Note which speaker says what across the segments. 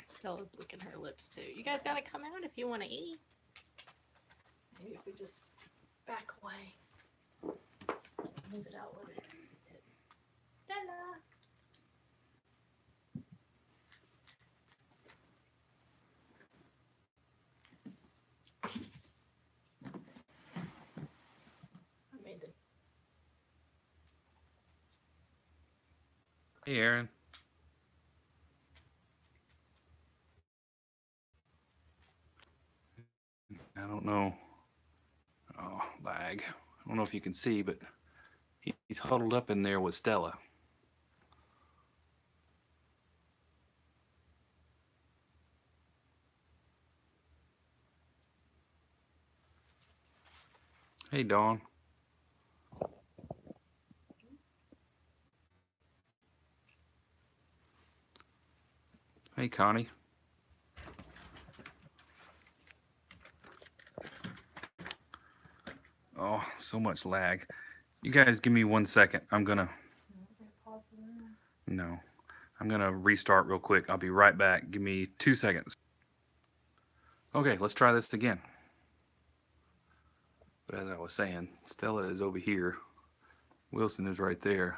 Speaker 1: Stella's licking her lips too. You guys gotta come out if you want to eat. Maybe if we just back away. Move it out where they can see it. Stella! I made it.
Speaker 2: Hey, Aaron. I don't know. Oh, lag. I don't know if you can see, but he's huddled up in there with Stella. Hey, Dawn. Hey, Connie. Oh, so much lag. You guys give me 1 second. I'm gonna... No. I'm gonna restart real quick. I'll be right back. Give me 2 seconds. Okay, let's try this again. But as I was saying, Stella is over here. Wilson is right there.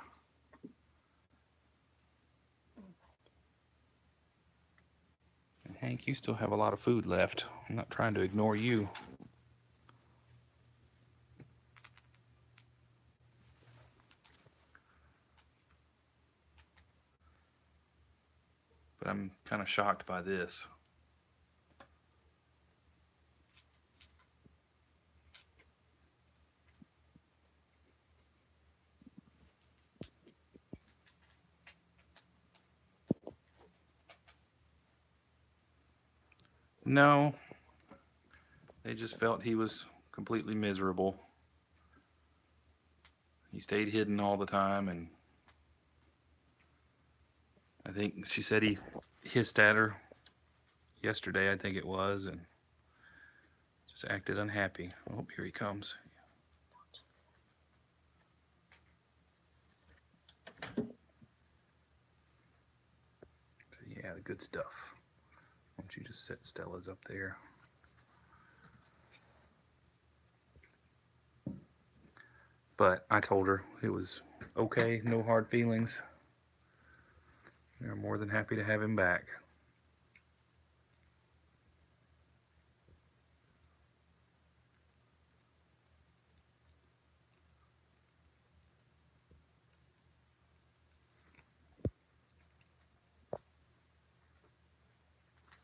Speaker 2: And Hank, you still have a lot of food left. I'm not trying to ignore you. But I'm kind of shocked by this. No, they just felt he was completely miserable. He stayed hidden all the time, and I think she said he hissed at her yesterday, I think it was, and just acted unhappy. Oh, here he comes. So yeah, the good stuff. Why don't you just set Stella's up there? But I told her it was okay, no hard feelings. They're more than happy to have him back.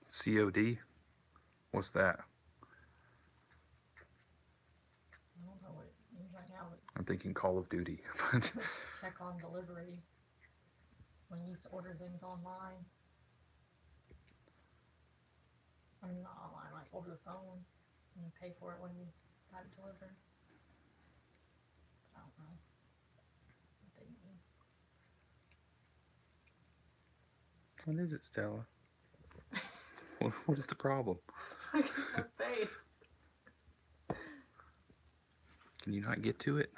Speaker 2: COD? What's that?
Speaker 1: I don't know what it means right now, but
Speaker 2: I'm thinking Call of Duty.
Speaker 1: check on delivery when you used to order things online. I mean, not online, like over the phone, and you pay for it when you got it delivered. I don't know what they mean.
Speaker 2: What is it, Stella? What is the problem?
Speaker 1: Look at her face.
Speaker 2: Can you not get to it?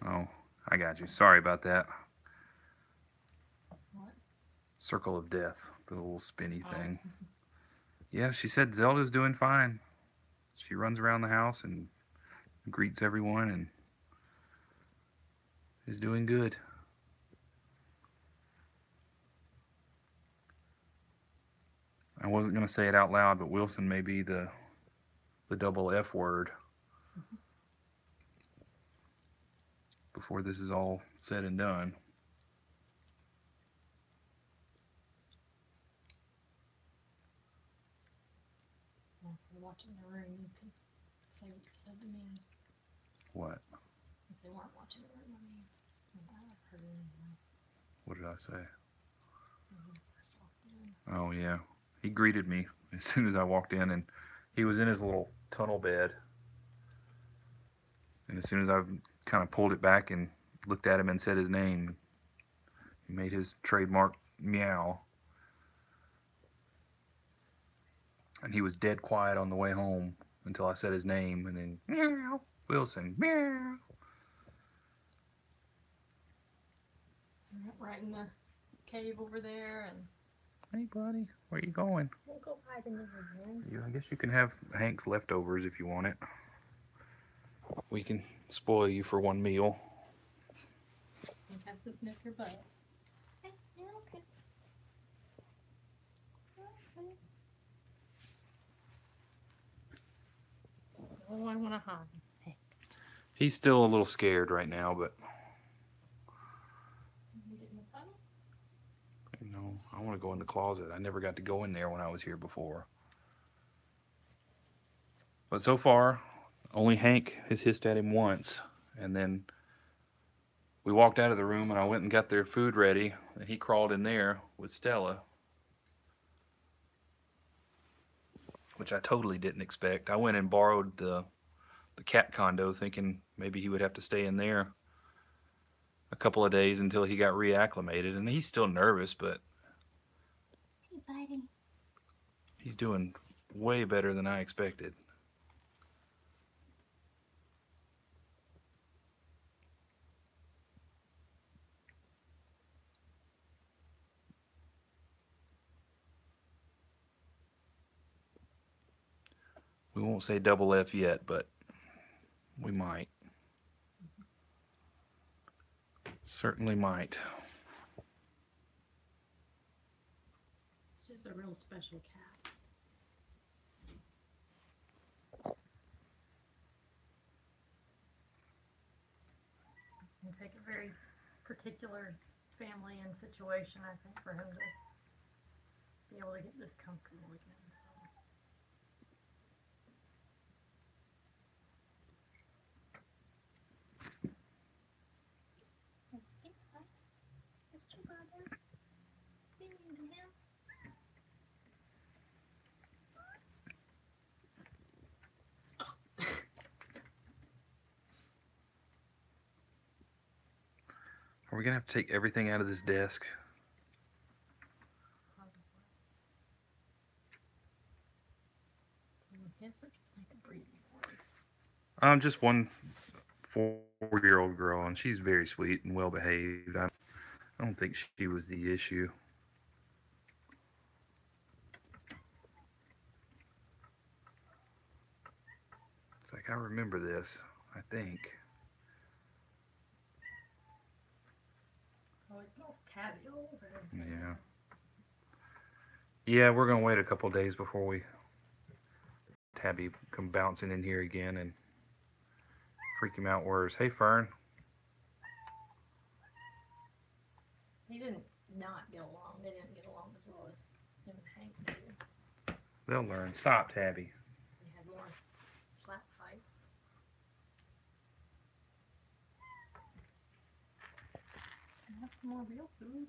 Speaker 2: Oh, I got you. Sorry about that.
Speaker 1: What?
Speaker 2: Circle of Death, the little spinny thing. Yeah, she said Zelda's doing fine. She runs around the house and greets everyone and is doing good. I wasn't going to say it out loud, but Wilson may be the double F word before this is all said and done.
Speaker 1: Well, if you're watching the room, you can say what you said to me.
Speaker 2: What?
Speaker 1: If they weren't watching the room, I mean, I've heard it anyway.
Speaker 2: What did I say?
Speaker 1: When you first walked in.
Speaker 2: Oh, yeah. He greeted me as soon as I walked in, and he was in his little tunnel bed. And as soon as I kind of pulled it back and looked at him and said his name, he made his trademark meow. And he was dead quiet on the way home. until I said his name, and then meow, Wilson, meow.
Speaker 1: Right in the cave over there, and
Speaker 2: Hey, buddy, where you going?
Speaker 1: we'll go hide in there again.
Speaker 2: I guess you can have Hank's leftovers if you want it. We can spoil you for one meal.
Speaker 1: He has to sniff your butt. Hey, you're okay. You're okay. So I want to hide. Hey.
Speaker 2: He's still a little scared right now, but
Speaker 1: You getting a puddle?
Speaker 2: you know, I want to go in the closet. I never got to go in there when I was here before. But so far, only Hank has hissed at him once, and then we walked out of the room and I went and got their food ready, and he crawled in there with Stella, which I totally didn't expect. I went and borrowed the cat condo thinking maybe he would have to stay in there a couple of days until he got reacclimated, and he's still nervous, but
Speaker 1: Hey, buddy.
Speaker 2: he's doing way better than I expected. We won't say double F yet, but we might. Certainly might.
Speaker 1: It's just a real special cat. It's going to take a very particular family and situation, I think, for him to be able to get this comfortable again. So.
Speaker 2: Are we gonna have to take everything out of this desk? Just one 4-year-old girl, and she's very sweet and well behaved. I don't think she was the issue. It's like, I remember this, I think.
Speaker 1: Oh, it smells tabby all over.
Speaker 2: Yeah. Yeah, we're gonna wait a couple days before we Tabby come bouncing in here again and freak him out worse. Hey, Fern.
Speaker 1: He didn't not get along. They didn't get along as well as him and Hank did.
Speaker 2: They'll learn. Stop, Tabby.
Speaker 1: They had more slap fights. Can I have some more real food?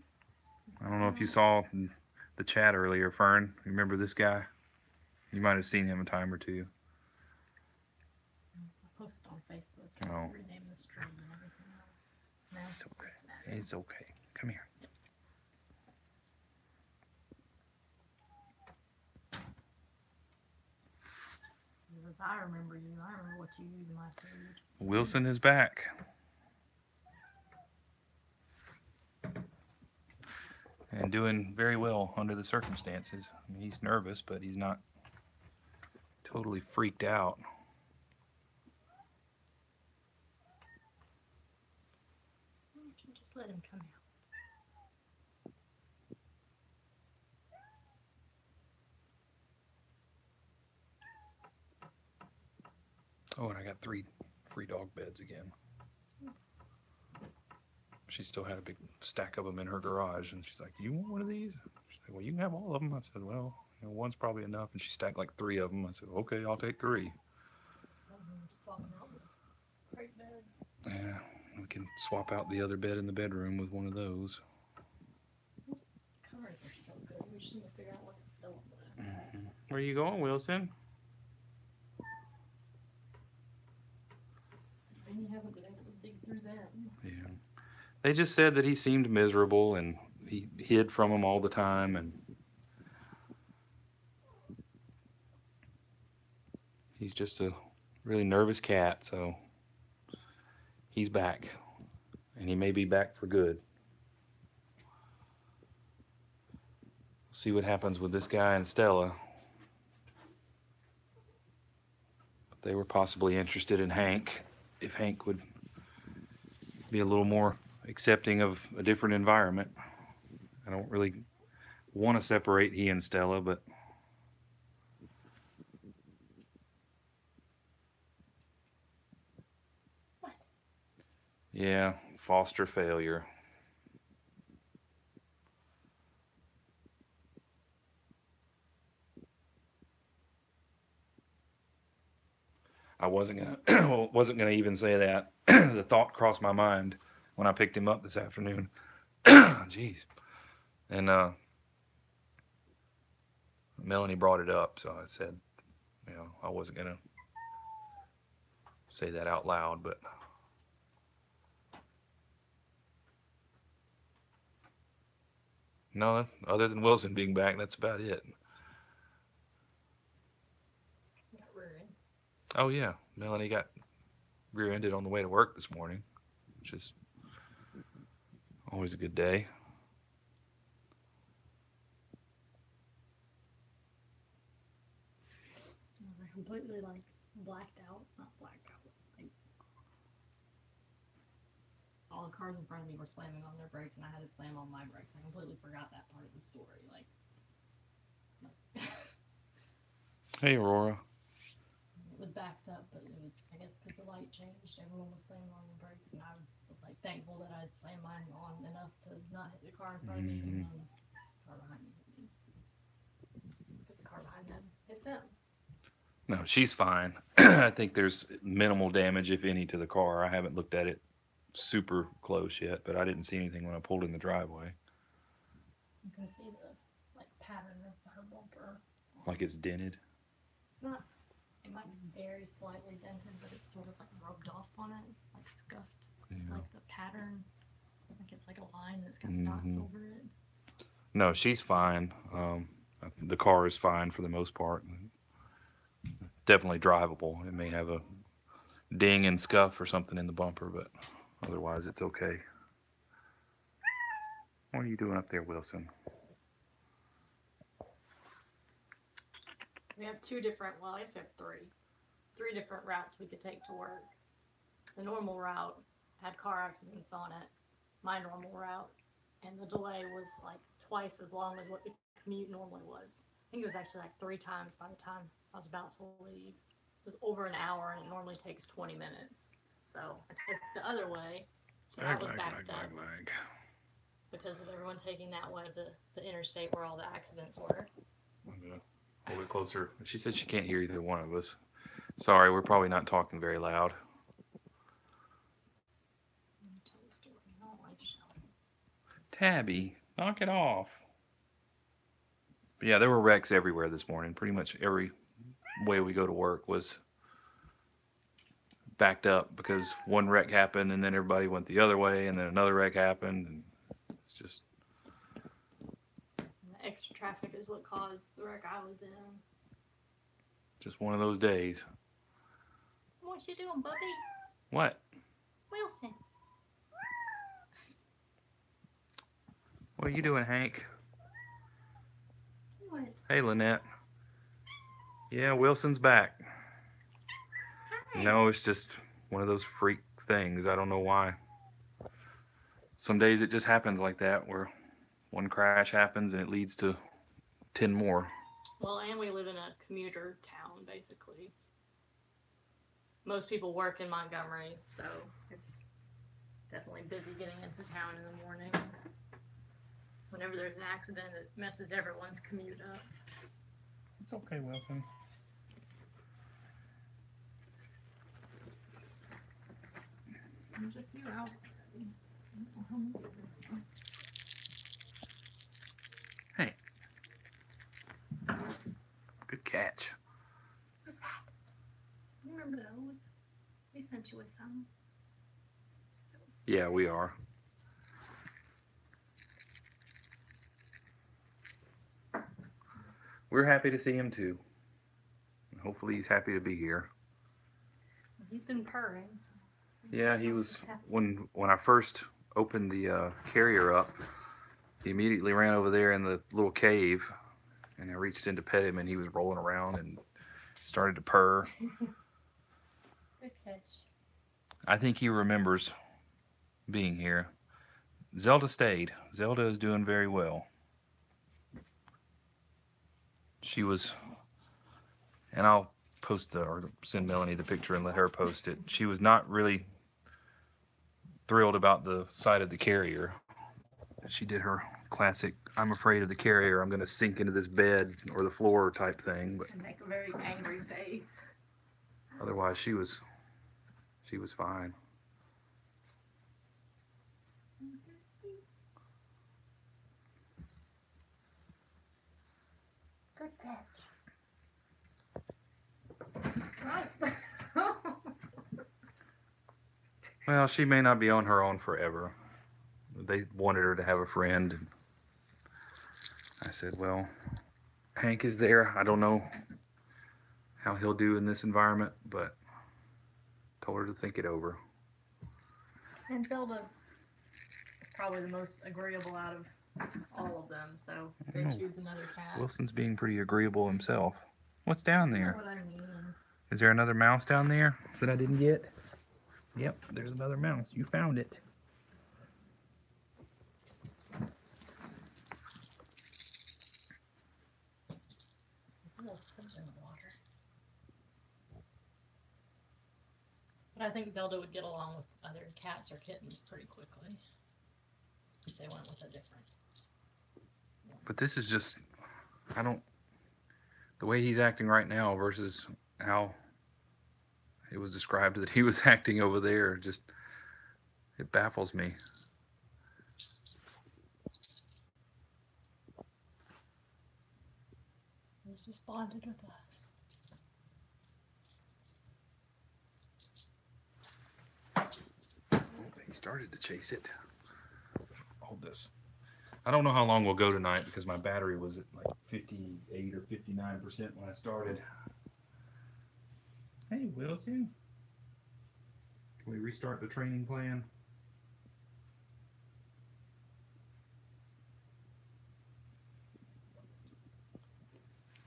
Speaker 2: I don't know if you saw the chat earlier, Fern. Remember this guy? You might have seen him a time or two.
Speaker 1: I posted on Facebook.
Speaker 2: Oh.
Speaker 1: Rename the stream and everything else. Now
Speaker 2: It's okay. It's okay. Come here.
Speaker 1: Because I remember you. I remember what you used in my food.
Speaker 2: Wilson is back. And doing very well under the circumstances. I mean, he's nervous, but he's not totally freaked out.
Speaker 1: Why don't you just let him come out?
Speaker 2: Oh, and I got 3 free dog beds again. She still had a big stack of them in her garage, and she's like, "You want one of these?" She's like, "Well, you can have all of them." I said, "Well, you know, one's probably enough." And she stacked like 3 of them. I said, "Okay, I'll take 3."
Speaker 1: Swapping out the crate beds.
Speaker 2: Yeah, we can swap out the other bed in the bedroom with one of those.
Speaker 1: Those covers are so good. We just need to figure out what to fill them with.
Speaker 2: Where are you going, Wilson?
Speaker 1: And he hasn't been able to dig through that.
Speaker 2: Yeah. They just said that he seemed miserable and he hid from them all the time, and He's just a really nervous cat, so he's back. And he may be back for good. See what happens with this guy and Stella. They were possibly interested in Hank, if Hank would be a little more accepting of a different environment. I don't really want to separate he and Stella, but
Speaker 1: what?
Speaker 2: Yeah, foster failure. I wasn't gonna even say that. The thought crossed my mind when I picked him up this afternoon. Jeez. And Melanie brought it up, so I said, you know, I wasn't gonna say that out loud, but no, other than Wilson being back, that's about it. Oh yeah, Melanie got rear-ended on the way to work this morning, which is always a good day.
Speaker 1: I completely like blacked out, not blacked out. Like all the cars in front of me were slamming on their brakes, and I had to slam on my brakes. I completely forgot that part of the story. Like
Speaker 2: Hey, Aurora.
Speaker 1: It was backed up, but it was, I guess, because the light changed. Everyone was slamming on the brakes, and I was like thankful that I'd slammed mine on enough to not hit the car in front of me, and then the car behind me hit me. Because the car behind them hit them.
Speaker 2: No, she's fine. I think there's minimal damage, if any, to the car. I haven't looked at it super close yet, but I didn't see anything when I pulled in the driveway.
Speaker 1: You can see the pattern of her bumper.
Speaker 2: Like it's dented.
Speaker 1: It's not. It might be very slightly dented, but it's sort of like rubbed off on it, like scuffed.
Speaker 2: Yeah.
Speaker 1: Like the pattern, like it's like a line that's got dots over it.
Speaker 2: No, she's fine. The car is fine for the most part. Definitely drivable. It may have a ding and scuff or something in the bumper, but otherwise it's okay. What are you doing up there, Wilson?
Speaker 1: We have two different, well, I guess we have three different routes we could take to work. The normal route had car accidents on it, my normal route, and the delay was like twice as long as what the commute normally was. I think it was actually like 3 times by the time I was about to leave. It was over an hour, and it normally takes 20 minutes. So I took the other way, so that was backed up because of everyone taking that way of the interstate where all the accidents were.
Speaker 2: Yeah. A little bit closer. She said she can't hear either one of us. Sorry, we're probably not talking very loud. Tabby, knock it off. But yeah, there were wrecks everywhere this morning. Pretty much every way we go to work was backed up because one wreck happened and then everybody went the other way and then another wreck happened. And it's just...
Speaker 1: The extra traffic is what caused the wreck I was in.
Speaker 2: Just one of those days.
Speaker 1: What you doing, Bubby?
Speaker 2: What?
Speaker 1: Wilson.
Speaker 2: What are you doing, Hank?
Speaker 1: What?
Speaker 2: Hey, Lynette. Yeah, Wilson's back.
Speaker 1: Hi.
Speaker 2: No, it's just one of those freak things. I don't know why. Some days it just happens like that, where one crash happens and it leads to 10 more.
Speaker 1: Well, and we live in a commuter town, basically. Most people work in Montgomery, so it's definitely busy getting into town in the morning. Whenever there's an accident, it messes everyone's commute up.
Speaker 2: It's okay, Wilson.
Speaker 1: There's a few out already.
Speaker 2: Hey. Good catch.
Speaker 1: What's that? You remember those? We sent you with some.
Speaker 2: Yeah, we are. We're happy to see him too. hopefully he's happy to be here.
Speaker 1: He's been purring. So
Speaker 2: Yeah, he was, when I first opened the carrier up, he immediately ran over there in the little cave, and I reached in to pet him, and he was rolling around and started to purr.
Speaker 1: Good catch.
Speaker 2: I think he remembers being here. Zelda stayed. Zelda is doing very well. She was, and I'll post or send Melanie the picture and let her post it. She was not really thrilled about the side of the carrier. She did her classic, I'm afraid of the carrier, I'm going to sink into this bed or the floor type thing. But
Speaker 1: and make a very angry face.
Speaker 2: Otherwise, she was fine.
Speaker 1: Good catch.
Speaker 2: Well, she may not be on her own forever. They wanted her to have a friend. And I said, well, Hank is there. I don't know how he'll do in this environment, but told her to think it over.
Speaker 1: And Zelda is probably the most agreeable out of all of them, so if they choose another cat.
Speaker 2: Wilson's being pretty agreeable himself. What's down
Speaker 1: You know
Speaker 2: there?
Speaker 1: what I mean.
Speaker 2: Is there another mouse down there that I didn't get? Yep, there's another mouse. You found it.
Speaker 1: But I think Zelda would get along with other cats or kittens pretty quickly if they went with a different.
Speaker 2: But this is just, the way he's acting right now versus how it was described that he was acting over there, just, it baffles me.
Speaker 1: He's just bonded with us.
Speaker 2: He started to chase it. Hold this. I don't know how long we'll go tonight because my battery was at like 58 or 59% when I started. Hey, Wilson. Can we restart the training plan?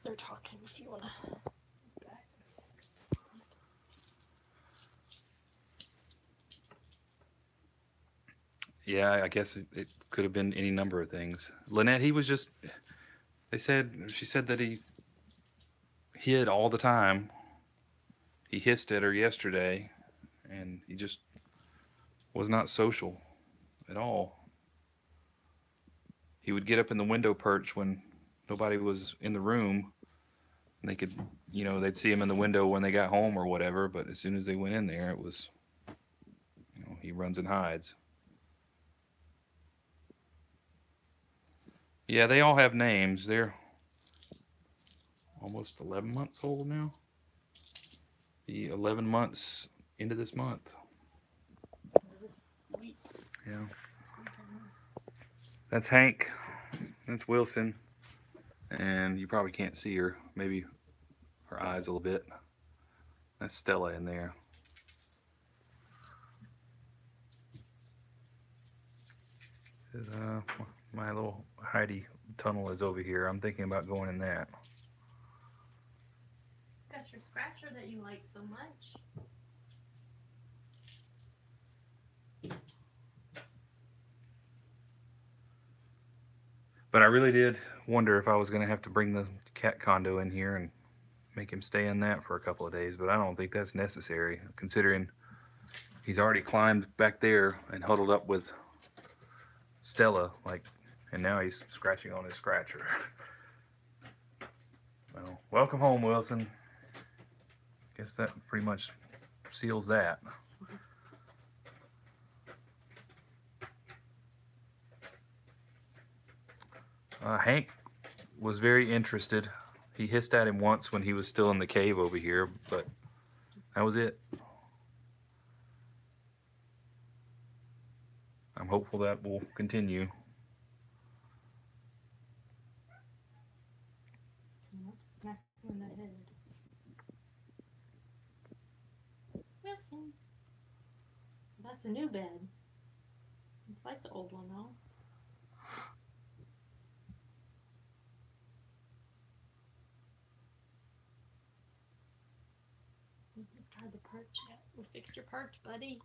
Speaker 1: They're talking if you want to.
Speaker 2: Yeah, I guess it could have been any number of things. Lynette, he was just, she said that he hid all the time. He hissed at her yesterday, and he just was not social at all. He would get up in the window perch when nobody was in the room, and they could, they'd see him in the window when they got home or whatever, but as soon as they went in there, it was, he runs and hides. Yeah, they all have names. They're almost 11 months old now. Be 11 months into this month.
Speaker 1: This week.
Speaker 2: Yeah. That's Hank. That's Wilson. And you probably can't see her. Maybe her eyes a little bit. That's Stella in there. This is my little Heidi tunnel is over here. I'm thinking about going in that.
Speaker 1: Got your scratcher that you like so much.
Speaker 2: But I really did wonder if I was going to have to bring the cat condo in here and make him stay in that for a couple of days, but I don't think that's necessary, considering he's already climbed back there and huddled up with Stella, and now he's scratching on his scratcher. Well, welcome home, Wilson. Guess that pretty much seals that. Hank was very interested. He hissed at him once when he was still in the cave over here, but that was it. I'm hopeful that will continue.
Speaker 1: Smack him in the head. That's a new bed. It's like the old one though. We just tried the perch yet. We fixed your perch, buddy.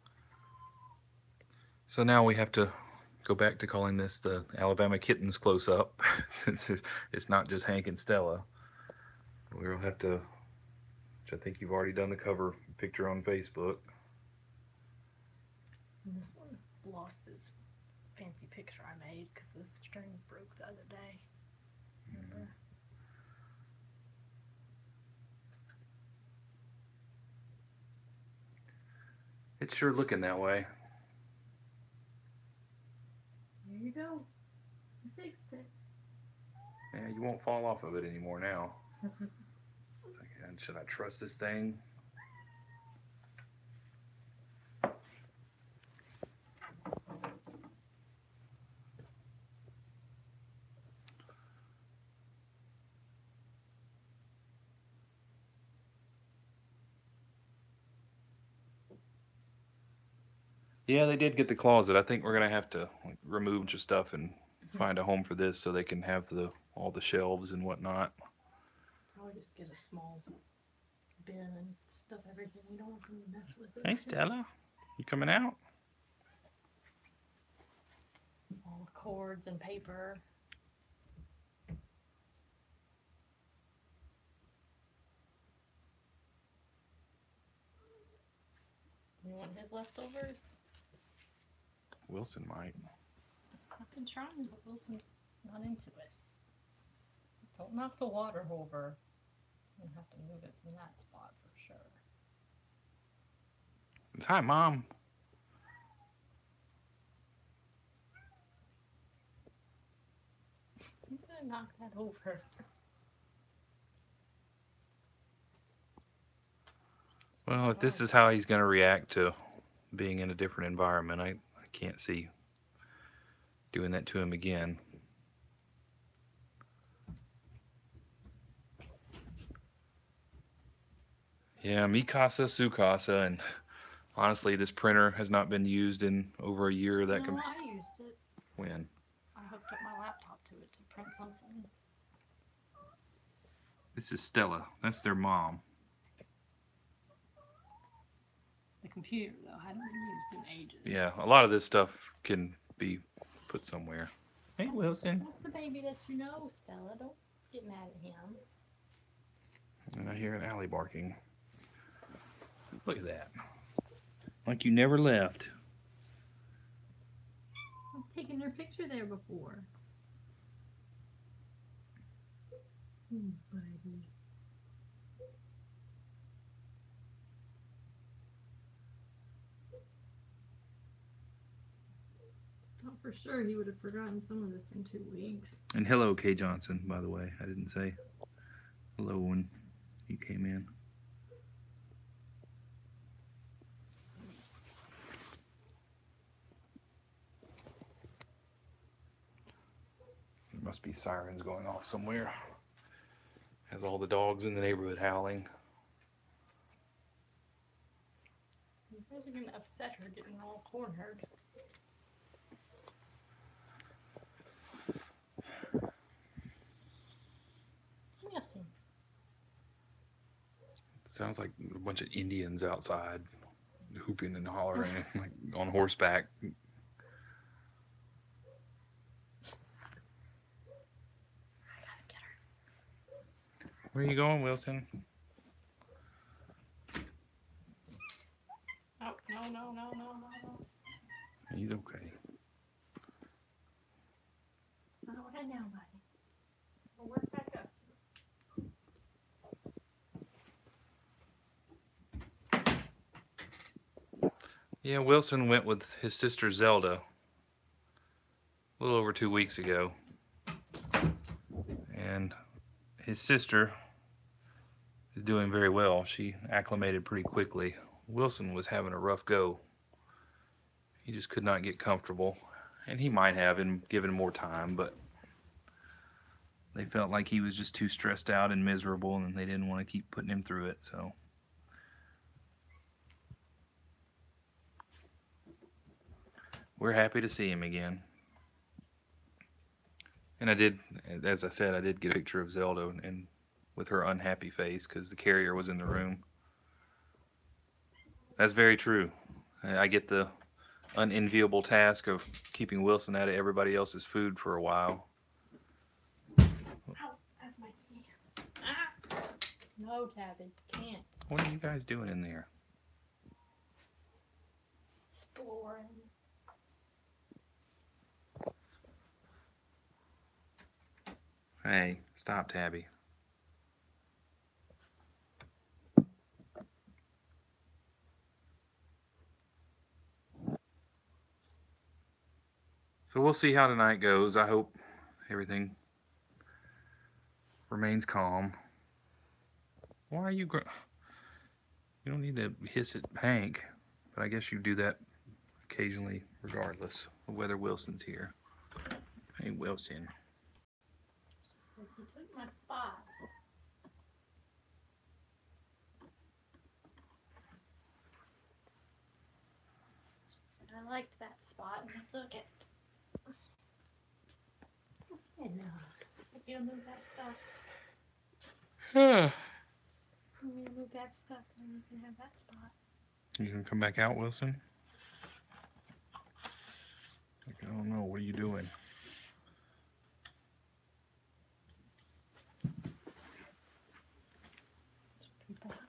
Speaker 2: So now we have to go back to calling this the Alabama Kittens Close-Up, since it's not just Hank and Stella. We'll have to, which I think you've already done the cover picture on Facebook.
Speaker 1: And this one lost its fancy picture I made because the string broke the other day. Remember?
Speaker 2: It's sure looking that way.
Speaker 1: There you go. I fixed it.
Speaker 2: Yeah, you won't fall off of it anymore now. And should I trust this thing? Yeah, they did get the closet. I think we're gonna have to remove a bunch of stuff and find a home for this so they can have all the shelves and whatnot.
Speaker 1: Probably just get a small bin and stuff everything. We don't want them to mess with it.
Speaker 2: Hey Stella, you coming out?
Speaker 1: All the cords and paper. You want his leftovers?
Speaker 2: Wilson might.
Speaker 1: I've been trying, but Wilson's not into it. Don't knock the water over. You have to move it from that spot for sure.
Speaker 2: Hi, Mom.
Speaker 1: You gotta knock that over.
Speaker 2: Well, if this is how he's going to react to being in a different environment, I can't see doing that to him again. Yeah, mi casa, su casa, and honestly, this printer has not been used in over a year.
Speaker 1: No, I used it.
Speaker 2: When?
Speaker 1: I hooked up my laptop to it to print something.
Speaker 2: This is Stella. That's their mom.
Speaker 1: The computer, though, hadn't been used in ages.
Speaker 2: Yeah, a lot of this stuff can be put somewhere. Hey, Wilson.
Speaker 1: That's the baby that you know, Stella. Don't get mad at him.
Speaker 2: And I hear an alley barking. Look at that. Like you never left.
Speaker 1: I've taken your picture there before. Buddy. Thought for sure he would have forgotten some of this in 2 weeks.
Speaker 2: And hello, Kay Johnson, by the way. I didn't say hello when you came in. There must be sirens going off somewhere. Has all the dogs in the neighborhood howling.
Speaker 1: You guys are going to upset her getting all cornered. Yes.
Speaker 2: Sounds like a bunch of Indians outside hooping and hollering like on horseback. Where are you going, Wilson?
Speaker 1: Oh, no.
Speaker 2: He's okay.
Speaker 1: Not right now, buddy. We'll work back up.
Speaker 2: Yeah, Wilson went with his sister Zelda a little over 2 weeks ago. And his sister is doing very well. She acclimated pretty quickly. Wilson was having a rough go. He just could not get comfortable. And he might have been given more time, but they felt like he was just too stressed out and miserable, and they didn't want to keep putting him through it, so. we're happy to see him again. And I did, as I said, I did get a picture of Zelda and with her unhappy face because the carrier was in the room. That's very true. I get the unenviable task of keeping Wilson out of everybody else's food for a while.
Speaker 1: Ow, that's my knee. Ah. No, Tabby, can't.
Speaker 2: What are you guys doing in there?
Speaker 1: Exploring.
Speaker 2: Hey, stop, Tabby. So we'll see how tonight goes. I hope everything remains calm. Why are you you don't need to hiss at Hank, but I guess you do that occasionally regardless of whether Wilson's here. Hey, Wilson.
Speaker 1: So he took my spot. I liked that spot and I took it. Stand up. You gonna move that stuff? You gonna move that stuff and then you can have that spot.
Speaker 2: You gonna come back out, Wilson? I don't know. What are you doing?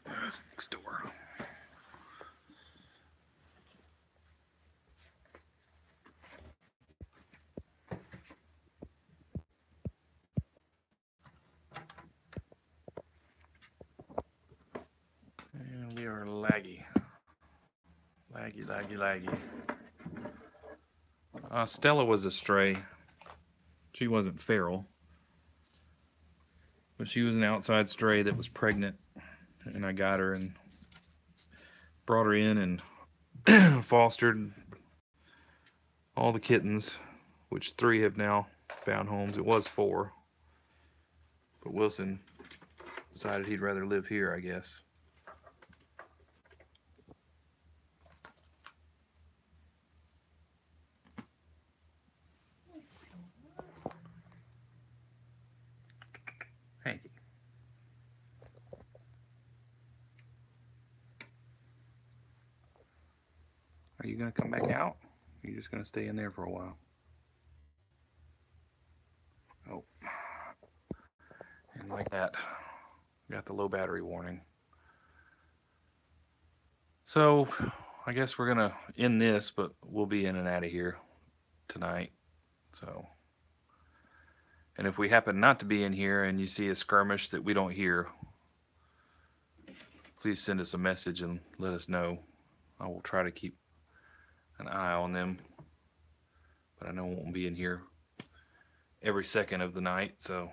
Speaker 2: That's next door. And we are laggy. Laggy. Stella was a stray. She wasn't feral. But she was an outside stray that was pregnant. And I got her and brought her in and fostered all the kittens, which 3 have now found homes. It was 4. But Wilson decided he'd rather live here, I guess. Hanky. Are you going to come back out? Or are you just going to stay in there for a while? Oh. And like that, got the low battery warning. So, I guess we're going to end this, but we'll be in and out of here tonight. So, and if we happen not to be in here and you see a skirmish that we don't hear, please send us a message and let us know. I will try to keep an eye on them, but I know I won't be in here every second of the night, so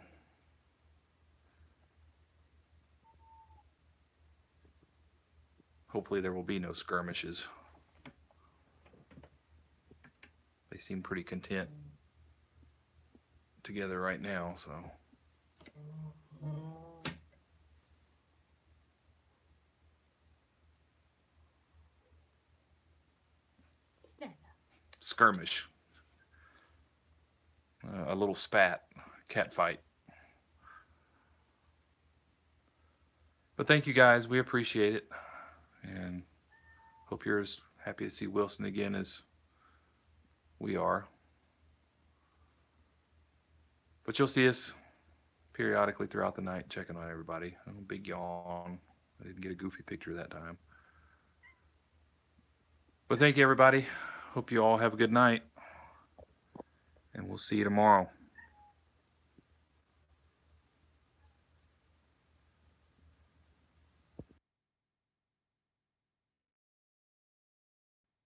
Speaker 2: hopefully there will be no skirmishes. They seem pretty content together right now, so skirmish, a little spat, cat fight. But thank you guys, we appreciate it, and hope you're as happy to see Wilson again as we are. But you'll see us periodically throughout the night checking on everybody. Big yawn. I didn't get a goofy picture that time. But thank you, everybody. Hope you all have a good night. And we'll see you tomorrow.